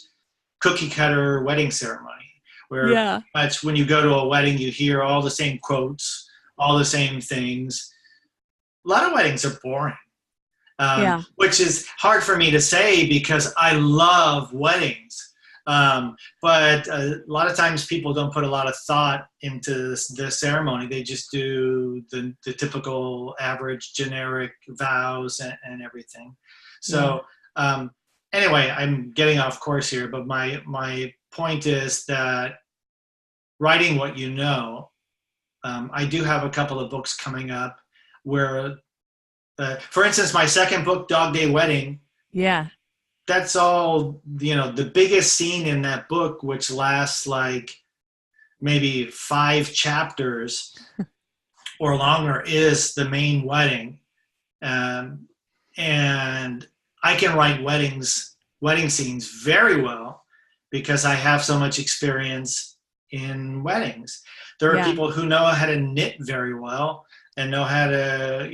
[SPEAKER 2] cookie cutter wedding ceremony, where much when you go to a wedding, you hear all the same quotes, all the same things. A lot of weddings are boring, which is hard for me to say because I love weddings. But a lot of times people don't put a lot of thought into the ceremony. They just do the typical average generic vows and everything. So anyway, I'm getting off course here, but my point is that writing what you know, I do have a couple of books coming up where, for instance, my second book, Dog Day Wedding. Yeah. That's all, the biggest scene in that book, which lasts like maybe 5 chapters or longer, is the main wedding. And I can write wedding scenes very well because I have so much experience in weddings. There are people who know how to knit very well and know how to,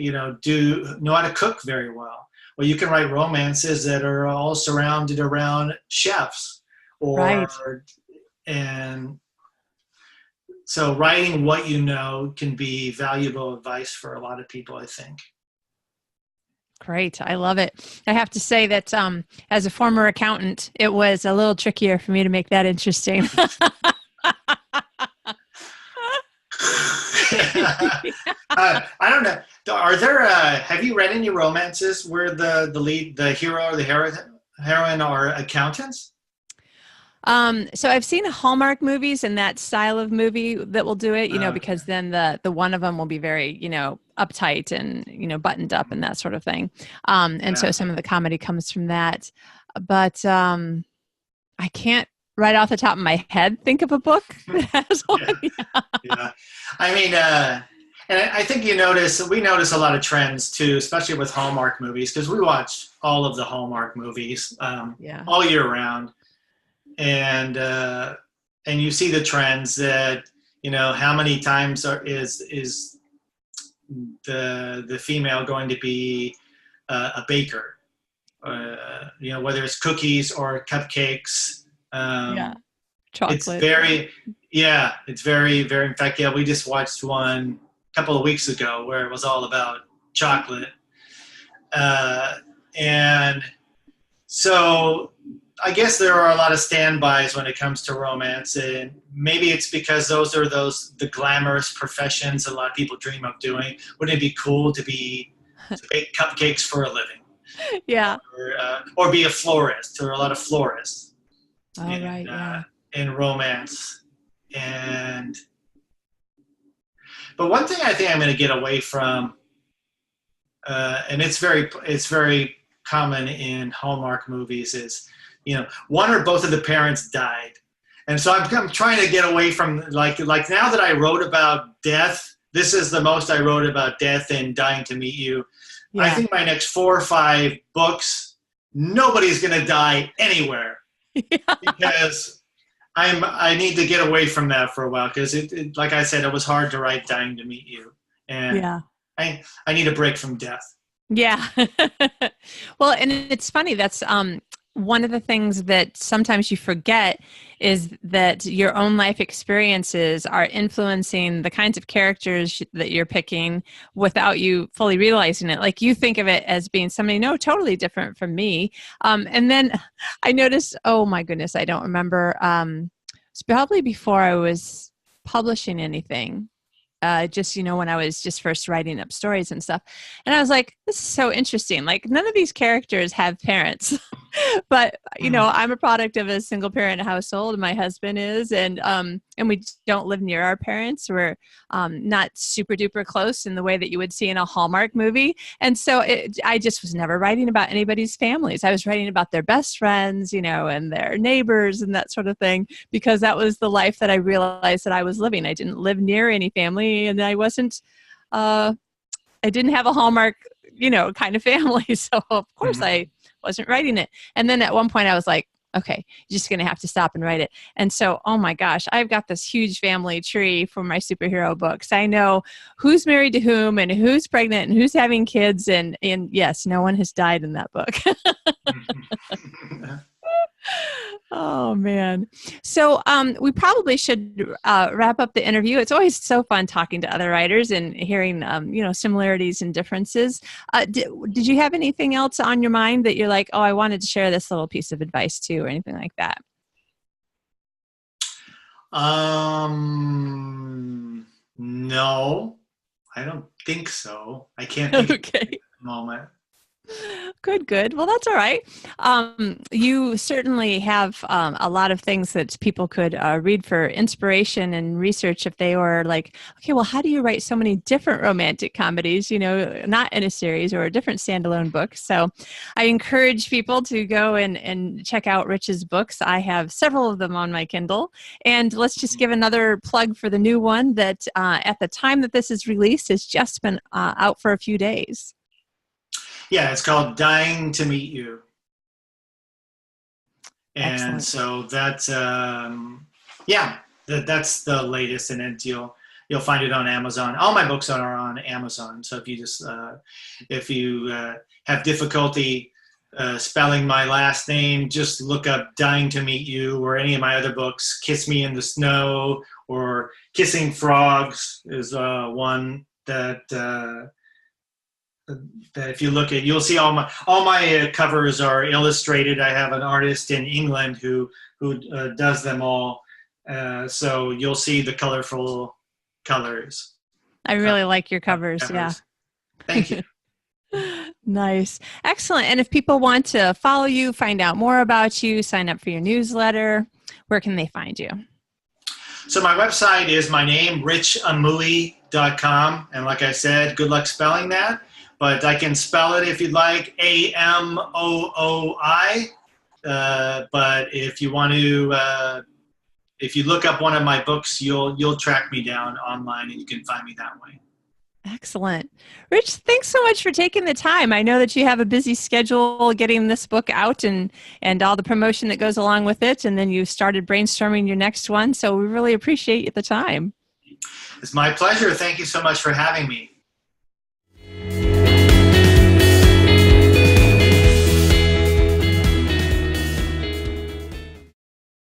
[SPEAKER 2] know how to cook very well. Well, you can write romances that are all surrounded around chefs, and so writing what you know can be valuable advice for a lot of people, I think.
[SPEAKER 1] Great. I love it. I have to say that as a former accountant, it was a little trickier for me to make that interesting.
[SPEAKER 2] I don't know. Are there? Have you read any romances where the lead, the hero or the heroine are accountants?
[SPEAKER 1] So I've seen Hallmark movies and that style of movie that will do it, because then the one of them will be very, uptight and, buttoned up and that sort of thing. So some of the comedy comes from that, but I can't right off the top of my head think of a book that has one.
[SPEAKER 2] Yeah. I mean, and I think we notice a lot of trends too, especially with Hallmark movies, because we watch all of the Hallmark movies all year round. And you see the trends that, how many times is the female going to be a baker, whether it's cookies or cupcakes.
[SPEAKER 1] Chocolate.
[SPEAKER 2] It's very, very, in fact, we just watched one a couple of weeks ago where it was all about chocolate. And so I guess there are a lot of standbys when it comes to romance, and maybe it's because those are the glamorous professions a lot of people dream of doing. Wouldn't it be cool to bake cupcakes for a living?
[SPEAKER 1] Yeah.
[SPEAKER 2] Or be a florist. There are a lot of florists in romance. But one thing I think I'm going to get away from, and it's very common in Hallmark movies, is one or both of the parents died. And so I'm trying to get away from like now that I wrote about death, this is the most I wrote about death in Dying to Meet You. Yeah. I think my next 4 or 5 books, nobody's going to die anywhere. Because I need to get away from that for a while, because it like I said, it was hard to write Dying to Meet You. And I need a break from death.
[SPEAKER 1] Yeah. Well, and it's funny. That's one of the things that sometimes you forget is that your own life experiences are influencing the kinds of characters that you're picking without you fully realizing it. Like you think of it as being somebody, no, totally different from me. And then I noticed, oh my goodness, I don't remember. It's probably before I was publishing anything, just when I was just first writing up stories and stuff. And I was like, this is so interesting. Like none of these characters have parents, but I'm a product of a single parent household. My husband is, and we don't live near our parents. We're not super duper close in the way that you would see in a Hallmark movie. And so I just was never writing about anybody's families. I was writing about their best friends, and their neighbors and that sort of thing, because that was the life that I realized that I was living. I didn't live near any family, and I didn't have a Hallmark, kind of family. So of course I wasn't writing it. And then at one point I was like, okay, you're just going to have to stop and write it. And so, oh my gosh, I've got this huge family tree for my superhero books. I know who's married to whom and who's pregnant and who's having kids. And yes, no one has died in that book. Oh man. So we probably should wrap up the interview. It's always so fun talking to other writers and hearing similarities and differences. Did you have anything else on your mind that you're like, oh, I wanted to share this little piece of advice too, or anything like that?
[SPEAKER 2] No, I don't think so. I can't think
[SPEAKER 1] Okay.
[SPEAKER 2] of it at the moment.
[SPEAKER 1] Good. Well, that's all right. You certainly have a lot of things that people could read for inspiration and research if they were like, okay, well, how do you write so many different romantic comedies, not in a series or a different standalone book? So I encourage people to go and check out Rich's books. I have several of them on my Kindle. And let's just give another plug for the new one that at the time that this is released has just been out for a few days.
[SPEAKER 2] Yeah, it's called Dying to Meet You. And
[SPEAKER 1] Excellent.
[SPEAKER 2] so that's that's the latest, and you'll find it on Amazon. All my books are on Amazon. So if you just if you have difficulty spelling my last name, just look up Dying to Meet You, or any of my other books. Kiss Me in the Snow or Kissing Frogs is one that if you look at, you'll see all my covers are illustrated. I have an artist in England who does them all, so you'll see the colorful colors.
[SPEAKER 1] I really like your covers. Yeah.
[SPEAKER 2] Thank you.
[SPEAKER 1] Nice. Excellent. And if people want to follow you, find out more about you, sign up for your newsletter, where can they find you?
[SPEAKER 2] So my website is my name, richamooi.com. And like I said, good luck spelling that. But I can spell it if you'd like, Amooi. But if you want to, if you look up one of my books, you'll track me down online, and you can find me that way.
[SPEAKER 1] Excellent. Rich, thanks so much for taking the time. I know that you have a busy schedule getting this book out and all the promotion that goes along with it. And then you started brainstorming your next one. So we really appreciate the time.
[SPEAKER 2] It's my pleasure. Thank you so much for having me.